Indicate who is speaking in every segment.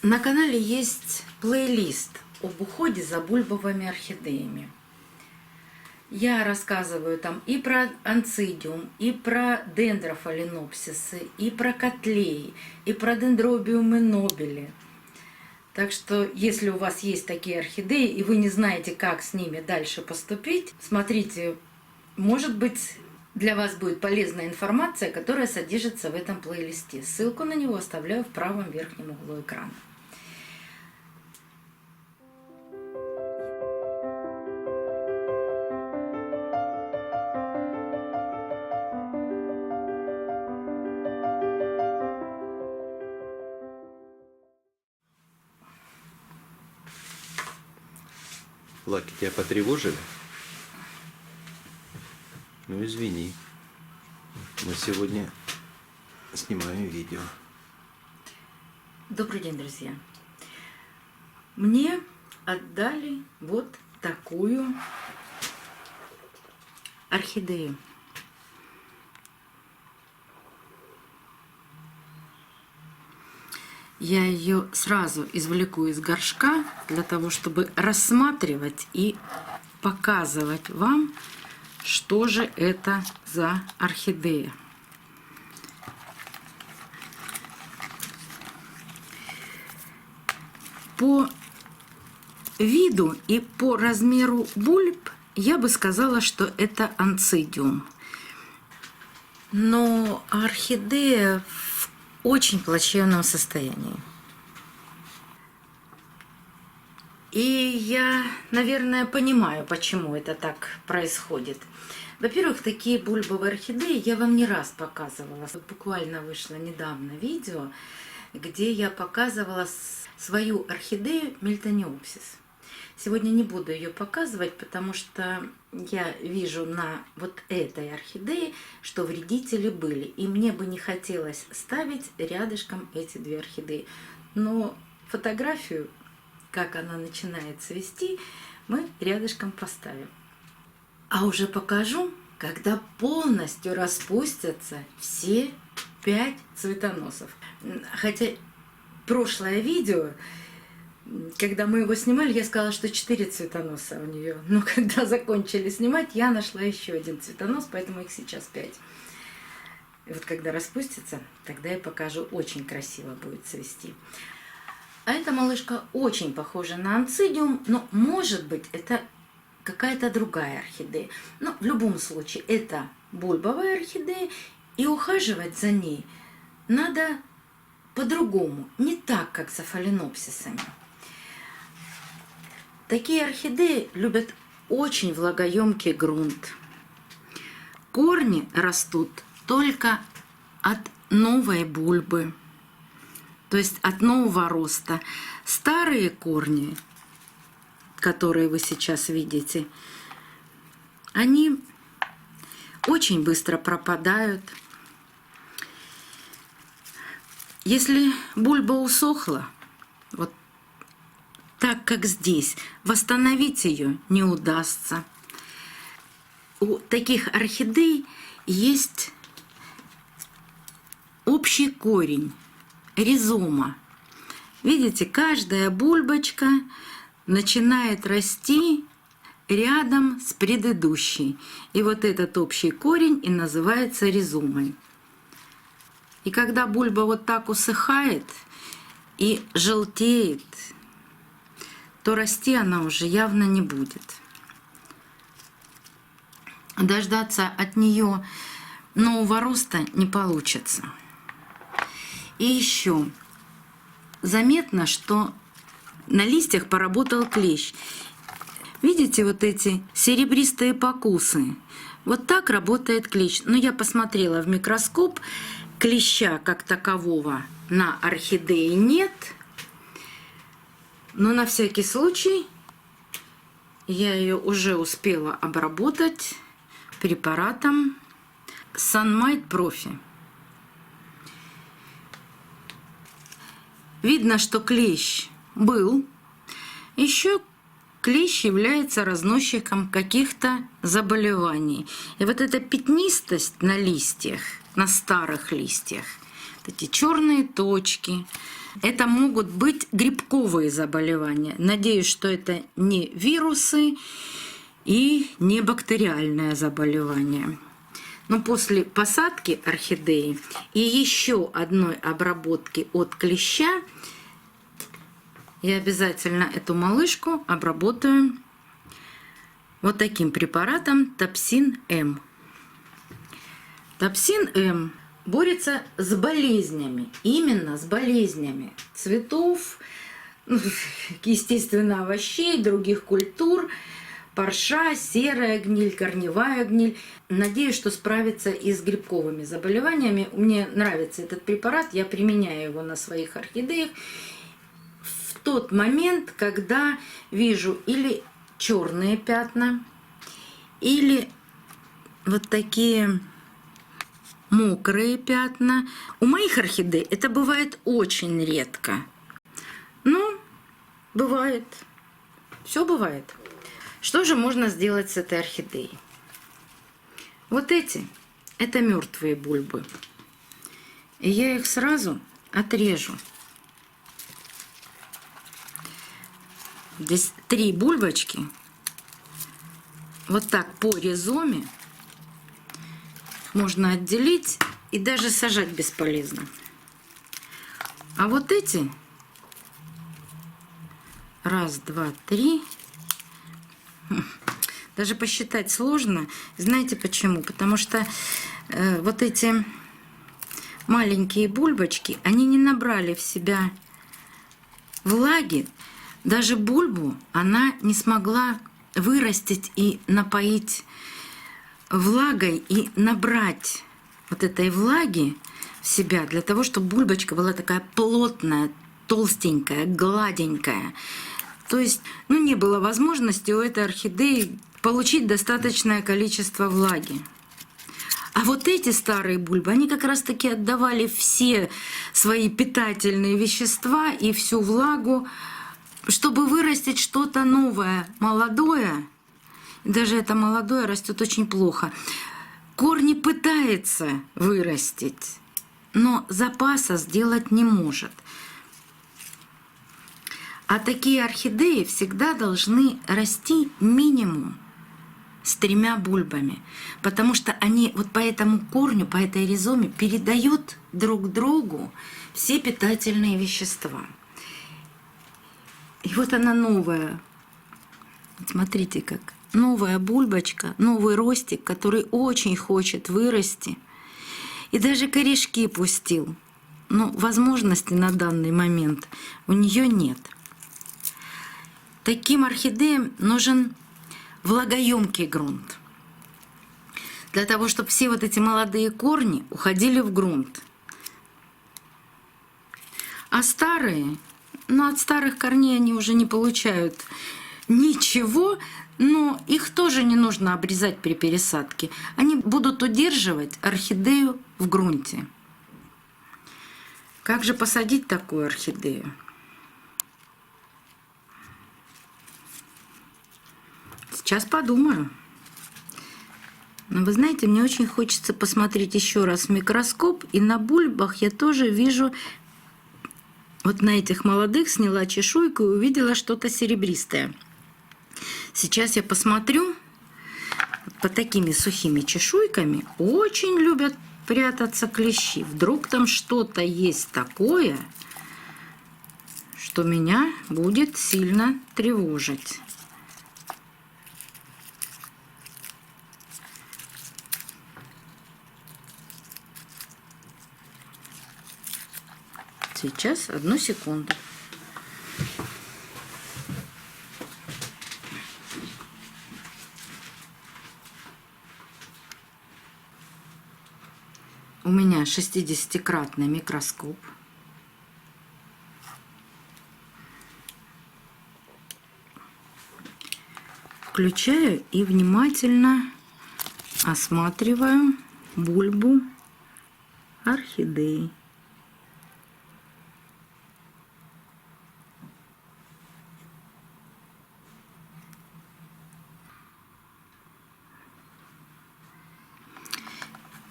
Speaker 1: На канале есть плейлист об уходе за бульбовыми орхидеями. Я рассказываю там и про анцидиум, и про дендрофаленопсисы, и про котлеи, и про дендробиумы нобели. Так что, если у вас есть такие орхидеи, и вы не знаете, как с ними дальше поступить, смотрите, может быть, для вас будет полезная информация, которая содержится в этом плейлисте. Ссылку на него оставляю в правом верхнем углу экрана.
Speaker 2: Лаки, тебя потревожили? Ну извини. Мы сегодня снимаем видео.
Speaker 1: Добрый день, друзья. Мне отдали вот такую орхидею. Я ее сразу извлеку из горшка для того, чтобы рассматривать и показывать вам, что же это за орхидея. По виду и по размеру бульб я бы сказала, что это анцидиум. Но орхидея в очень плачевном состоянии. И я, наверное, понимаю, почему это так происходит. Во-первых, такие бульбовые орхидеи я вам не раз показывала. Буквально вышло недавно видео, где я показывала свою орхидею Мельтониопсис. Сегодня не буду ее показывать, потому что я вижу на вот этой орхидее, что вредители были. И мне бы не хотелось ставить рядышком эти две орхидеи. Но фотографию, как она начинает цвести, мы рядышком поставим. А уже покажу, когда полностью распустятся все 5 цветоносов. Хотя прошлое видео, когда мы его снимали, я сказала, что 4 цветоноса у нее. Но когда закончили снимать, я нашла еще один цветонос, поэтому их сейчас 5. И вот когда распустится, тогда я покажу, очень красиво будет цвести. А эта малышка очень похожа на анцидиум, но может быть это какая-то другая орхидея. Но в любом случае это бульбовая орхидея, и ухаживать за ней надо по-другому, не так, как за фаленопсисами. Такие орхидеи любят очень влагоемкий грунт. Корни растут только от новой бульбы, то есть от нового роста. Старые корни, которые вы сейчас видите, они очень быстро пропадают. Если бульба усохла, вот так как здесь, восстановить ее не удастся. У таких орхидей есть общий корень, ризома. Видите, каждая бульбочка начинает расти рядом с предыдущей. И вот этот общий корень и называется ризомой. И когда бульба вот так усыхает и желтеет, то расти она уже явно не будет. Дождаться от нее нового роста не получится. И еще заметно, что на листьях поработал клещ. Видите вот эти серебристые покусы? Вот так работает клещ. Но я посмотрела в микроскоп, клеща как такового на орхидее нет. Но на всякий случай я ее уже успела обработать препаратом Sunmite Profi. Видно, что клещ был. Еще клещ является разносчиком каких-то заболеваний. И вот эта пятнистость на листьях, на старых листьях, Вот эти черные точки. Это могут быть грибковые заболевания. Надеюсь, что это не вирусы и не бактериальное заболевание. Но после посадки орхидеи и еще одной обработки от клеща я обязательно эту малышку обработаю вот таким препаратом Топсин М. Топсин М борется с болезнями, именно с болезнями цветов, естественно, овощей, других культур, парша, серая гниль, корневая гниль. Надеюсь, что справится и с грибковыми заболеваниями. Мне нравится этот препарат, я применяю его на своих орхидеях в тот момент, когда вижу или черные пятна, или вот такие мокрые пятна. У моих орхидей это бывает очень редко. Но бывает. Все бывает. Что же можно сделать с этой орхидеей? Вот эти – это мертвые бульбы. И я их сразу отрежу. Здесь 3 бульбочки. Вот так по ризоме можно отделить, и даже сажать бесполезно. А вот эти, 1, 2, 3, даже посчитать сложно. Знаете почему? Потому что вот эти маленькие бульбочки, они не набрали в себя влаги. Даже бульбу она не смогла вырастить и напоить влагой и набрать вот этой влаги в себя для того, чтобы бульбочка была такая плотная, толстенькая, гладенькая. То есть, не было возможности у этой орхидеи получить достаточное количество влаги. А вот эти старые бульбы, они как раз-таки отдавали все свои питательные вещества и всю влагу, чтобы вырастить что-то новое, молодое. Даже это молодое растет очень плохо. Корни пытается вырастить, но запаса сделать не может. А такие орхидеи всегда должны расти минимум с 3 бульбами, потому что они вот по этому корню, по этой ризоме передают друг другу все питательные вещества. И вот она новая. Смотрите как. Новая бульбочка, новый ростик, который очень хочет вырасти. И даже корешки пустил. Но возможности на данный момент у нее нет. Таким орхидеям нужен влагоемкий грунт. Для того, чтобы все вот эти молодые корни уходили в грунт. А старые, от старых корней они уже не получают ничего, но их тоже не нужно обрезать при пересадке. Они будут удерживать орхидею в грунте. Как же посадить такую орхидею? Сейчас подумаю. Но вы знаете, мне очень хочется посмотреть еще раз в микроскоп, и на бульбах я тоже вижу, вот на этих молодых сняла чешуйку и увидела что-то серебристое. Сейчас я посмотрю. Под такими сухими чешуйками очень любят прятаться клещи. Вдруг там что-то есть такое, что меня будет сильно тревожить. Сейчас, 1 секунду. У меня 60-кратный микроскоп. Включаю и внимательно осматриваю бульбу орхидеи.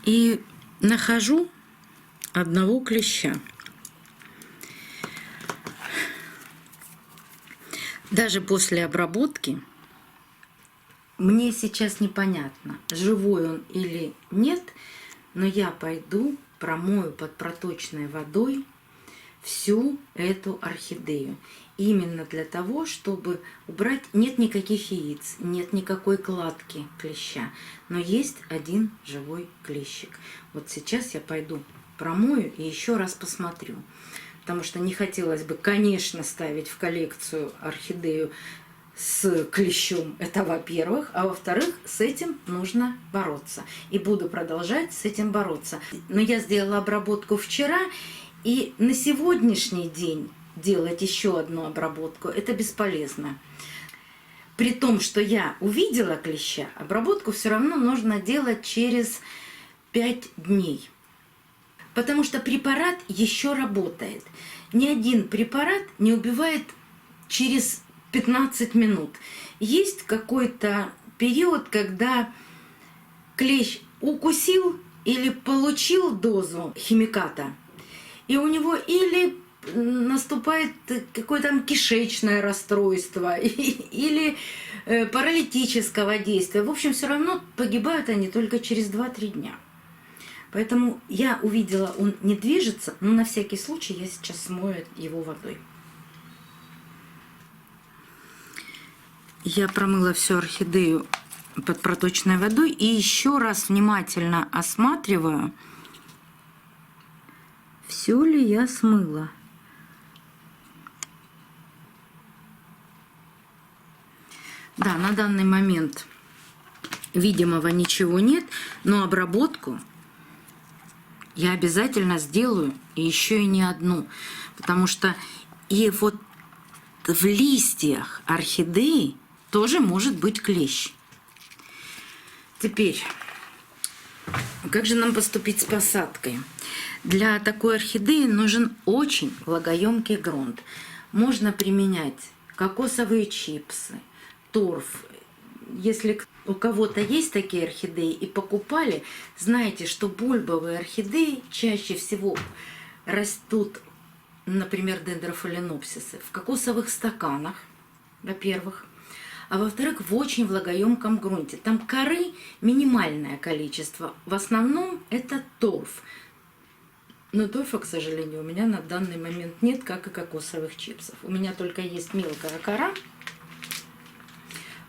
Speaker 1: И нахожу одного клеща. Даже после обработки мне сейчас непонятно, живой он или нет, но я пойду промою под проточной водой всю эту орхидею. Именно для того, чтобы убрать... Нет никаких яиц, нет никакой кладки клеща, но есть один живой клещик. Вот сейчас я пойду промою и еще раз посмотрю. Потому что не хотелось бы, конечно, ставить в коллекцию орхидею с клещом. Это во-первых. А во-вторых, с этим нужно бороться. И буду продолжать с этим бороться. Но я сделала обработку вчера, и на сегодняшний день делать еще одну обработку, это бесполезно. При том, что я увидела клеща, обработку все равно нужно делать через 5 дней. Потому что препарат еще работает. Ни один препарат не убивает через 15 минут. Есть какой-то период, когда клещ укусил или получил дозу химиката, и у него или наступает какое-то там кишечное расстройство или паралитического действия. В общем, все равно погибают они только через 2-3 дня. Поэтому я увидела, он не движется, но на всякий случай я сейчас смою его водой. Я промыла всю орхидею под проточной водой и еще раз внимательно осматриваю, все ли я смыла. Да, на данный момент видимого ничего нет, но обработку я обязательно сделаю, и еще и не одну. Потому что и вот в листьях орхидеи тоже может быть клещ. Теперь, как же нам поступить с посадкой? Для такой орхидеи нужен очень влагоемкий грунт. Можно применять кокосовые чипсы, торф. Если у кого-то есть такие орхидеи и покупали, знаете, что бульбовые орхидеи чаще всего растут, например, дендрофаленопсисы, в кокосовых стаканах, во-первых, а во-вторых, в очень влагоемком грунте. Там коры минимальное количество, в основном это торф. Но торфа, к сожалению, у меня на данный момент нет, как и кокосовых чипсов. У меня только есть мелкая кора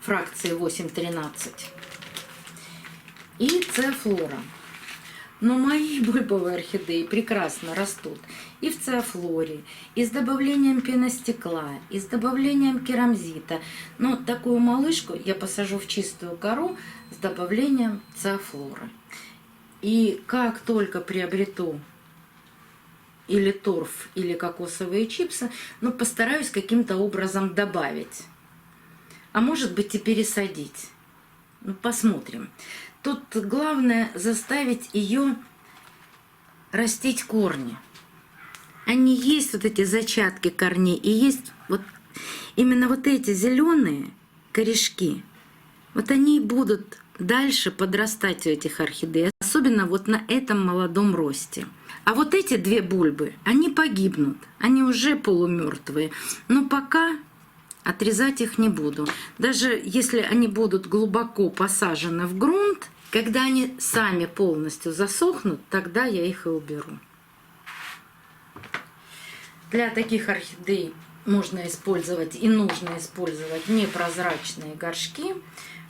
Speaker 1: фракции 8-13 и циафлора. Но мои бульбовые орхидеи прекрасно растут и в циафлоре, и с добавлением пеностекла, и с добавлением керамзита. Но такую малышку я посажу в чистую кору с добавлением циафлора. И как только приобрету или торф, или кокосовые чипсы, ну, постараюсь каким-то образом добавить. А может быть и пересадить. Ну, посмотрим. Тут главное заставить ее растить корни. Они есть, вот эти зачатки корней, и есть вот именно вот эти зеленые корешки. Вот они будут дальше подрастать у этих орхидей, особенно вот на этом молодом росте. А вот эти две бульбы, они погибнут, они уже полумертвые. Но пока отрезать их не буду. Даже если они будут глубоко посажены в грунт, когда они сами полностью засохнут, тогда я их и уберу. Для таких орхидей можно использовать и нужно использовать непрозрачные горшки.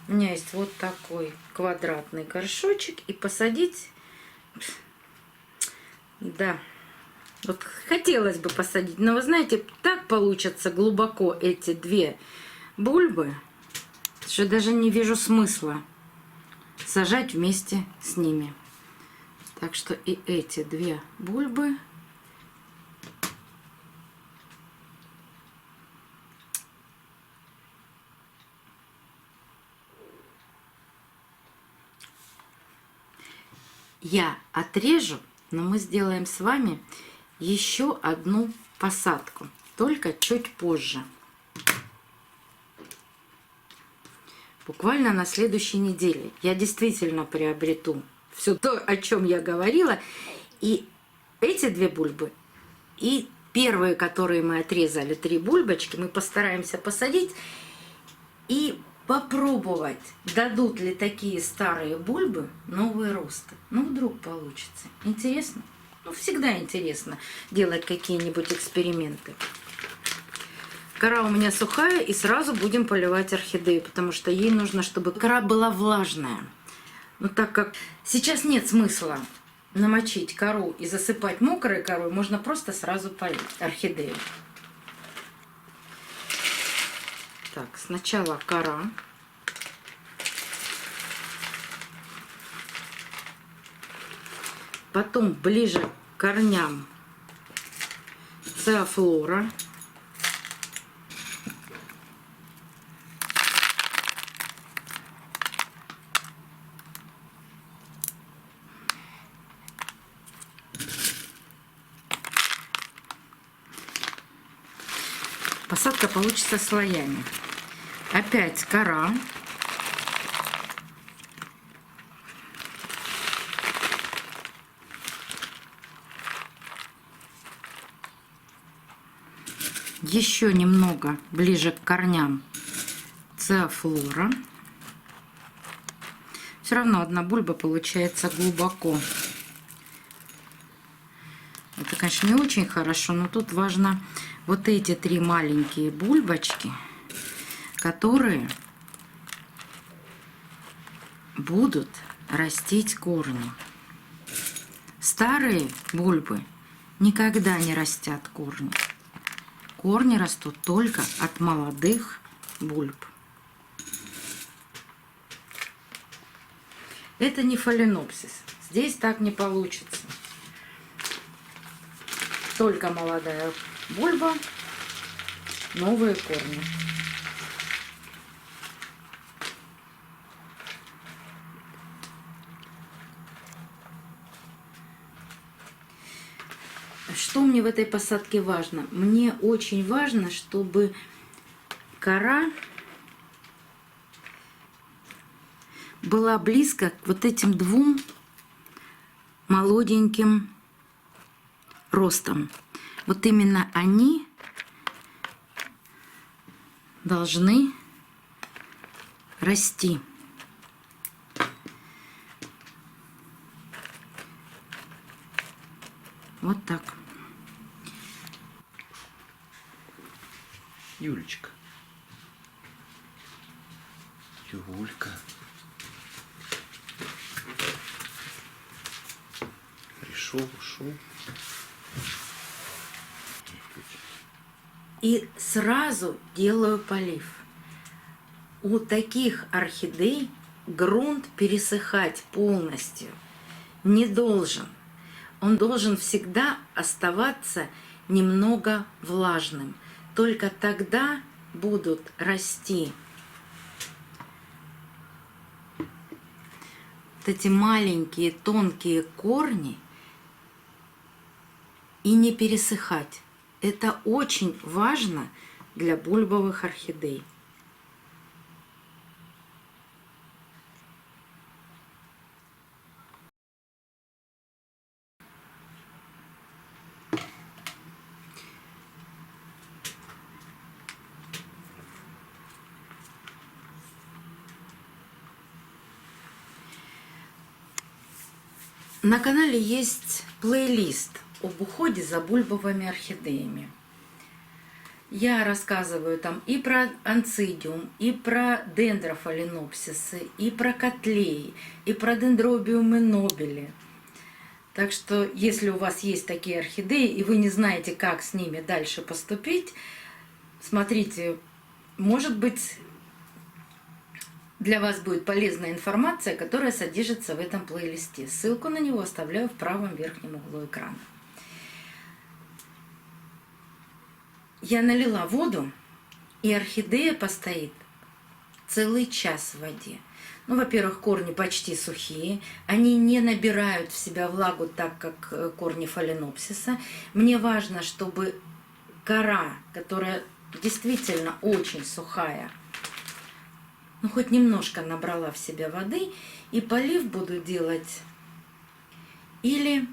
Speaker 1: У меня есть вот такой квадратный горшочек, и посадить, да, вот хотелось бы посадить, но вы знаете, так получатся глубоко эти две бульбы, что я даже не вижу смысла сажать вместе с ними. Так что и эти две бульбы я отрежу, но мы сделаем с вами еще одну посадку, только чуть позже. Буквально на следующей неделе я действительно приобрету все то, о чем я говорила, и эти две бульбы и первые, которые мы отрезали, 3 бульбочки, мы постараемся посадить и попробовать, дадут ли такие старые бульбы новые росты. Ну, вдруг получится. Интересно? Ну, всегда интересно делать какие-нибудь эксперименты. Кора у меня сухая, и сразу будем поливать орхидею, потому что ей нужно, чтобы кора была влажная. Но так как сейчас нет смысла намочить кору и засыпать мокрой корой, можно просто сразу полить орхидею. Так, сначала кора. Потом ближе к корням цеофлора. Посадка получится слоями. Опять кора. Еще немного ближе к корням цеофлора. Все равно одна бульба получается глубоко. Это, конечно, не очень хорошо, но тут важно вот эти 3 маленькие бульбочки, которые будут растить корни. Старые бульбы никогда не растят корни. Корни растут только от молодых бульб. Это не фаленопсис. Здесь так не получится. Только молодая бульба, новые корни. Что мне в этой посадке важно? Мне очень важно, чтобы кора была близко к вот этим 2 молоденьким ростам. Вот именно они должны расти. Вот так.
Speaker 2: Юлечка. Юлька. Пришел, ушел.
Speaker 1: И сразу делаю полив. У таких орхидей грунт пересыхать полностью не должен. Он должен всегда оставаться немного влажным. Только тогда будут расти вот эти маленькие тонкие корни и не пересыхать. Это очень важно для бульбовых орхидей. На канале есть плейлист об уходе за бульбовыми орхидеями. Я рассказываю там и про анцидиум, и про дендрофаленопсисы, и про котлеи, и про дендробиумы нобели. Так что, если у вас есть такие орхидеи, и вы не знаете, как с ними дальше поступить, смотрите, может быть, для вас будет полезная информация, которая содержится в этом плейлисте. Ссылку на него оставляю в правом верхнем углу экрана. Я налила воду, и орхидея постоит целый час в воде. Ну, во-первых, корни почти сухие, они не набирают в себя влагу так, как корни фаленопсиса. Мне важно, чтобы кора, которая действительно очень сухая, ну, хоть немножко набрала в себя воды, и полив буду делать или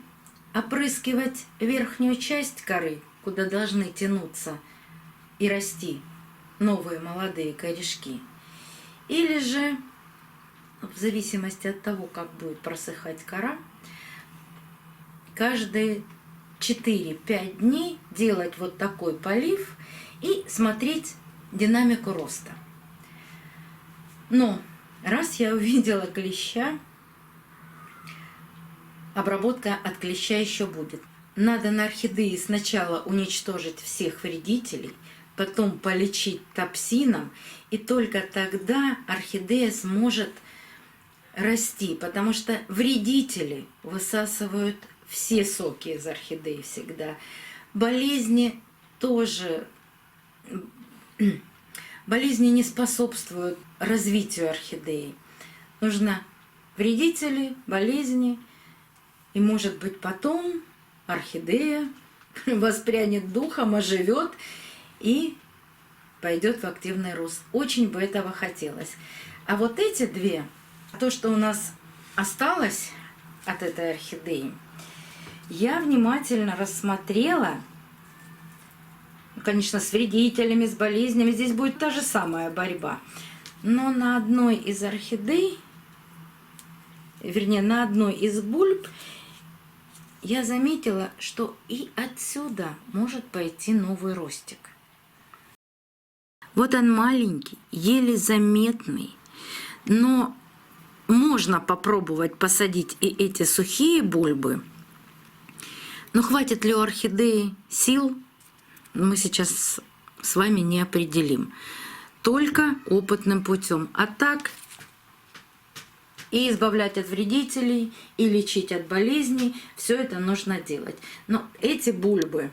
Speaker 1: опрыскивать верхнюю часть коры, куда должны тянуться и расти новые молодые корешки. Или же, в зависимости от того, как будет просыхать кора, каждые 4-5 дней делать вот такой полив и смотреть динамику роста. Но раз я увидела клеща, обработка от клеща еще будет. Надо на орхидеи сначала уничтожить всех вредителей, потом полечить топсином, и только тогда орхидея сможет расти, потому что вредители высасывают все соки из орхидеи всегда. Болезни тоже, болезни не способствуют развитию орхидеи. Нужно вредители, болезни, и может быть потом орхидея воспрянет духом, оживет и пойдет в активный рост. Очень бы этого хотелось. А вот эти две, то, что у нас осталось от этой орхидеи, я внимательно рассмотрела. Конечно, с вредителями, с болезнями здесь будет та же самая борьба. Но на одной из орхидей, вернее, на одной из бульб, я заметила, что и отсюда может пойти новый ростик. Вот он маленький, еле заметный, но можно попробовать посадить и эти сухие бульбы. Но хватит ли у орхидеи сил, мы сейчас с вами не определим. Только опытным путем. А так и избавлять от вредителей, и лечить от болезней, все это нужно делать. Но эти бульбы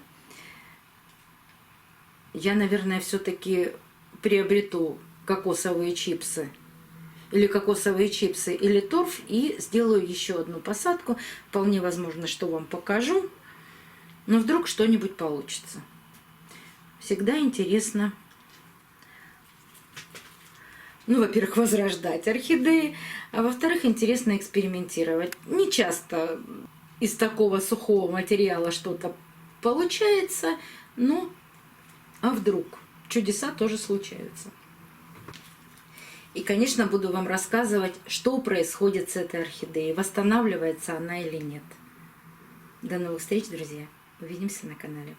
Speaker 1: я, наверное, все-таки приобрету кокосовые чипсы, или торф, и сделаю еще одну посадку. Вполне возможно, что вам покажу, но вдруг что-нибудь получится. Всегда интересно, во-первых, возрождать орхидеи, а во-вторых, интересно экспериментировать. Не часто из такого сухого материала что-то получается, а вдруг? Чудеса тоже случаются. И, конечно, буду вам рассказывать, что происходит с этой орхидеей, восстанавливается она или нет. До новых встреч, друзья. Увидимся на канале.